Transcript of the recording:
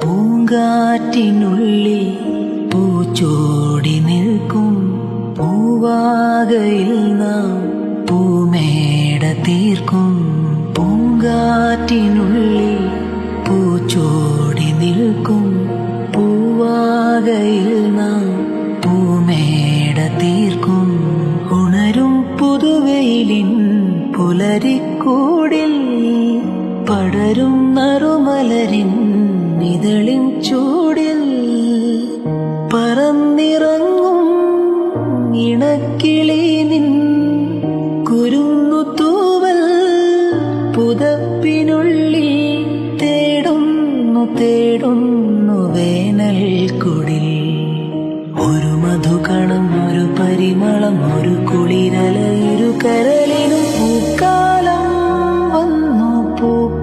പൂങ്കാറ്റിനുള്ളിൽ പൂച്ചോടി നിൽക്കും പൂവാകയിൽ നാം പൂമേട തീർക്കും. പൂങ്കാറ്റിനുള്ളിൽ പൂച്ചോടി നിൽക്കും പൂവാകയിൽ നാം പൂമേട തീർക്കും. ഉണരും പുതുവെയിലിൻ പുലരിക്കൂടിൽ പടരും നറുമലരിൻ ഇതളിൻ ചൂടിൽ പറന്നിറങ്ങും ഇണക്കിളി നിൻ കുരുന്നു തൂവൽ പുതപ്പിനുള്ളിൽ തേടുന്നു തേടുന്നു വേനൽ കുടിൽ. ഒരു മധുകണം, ഒരു പരിമളം, ഒരു കുളിരല, ഒരു കരളി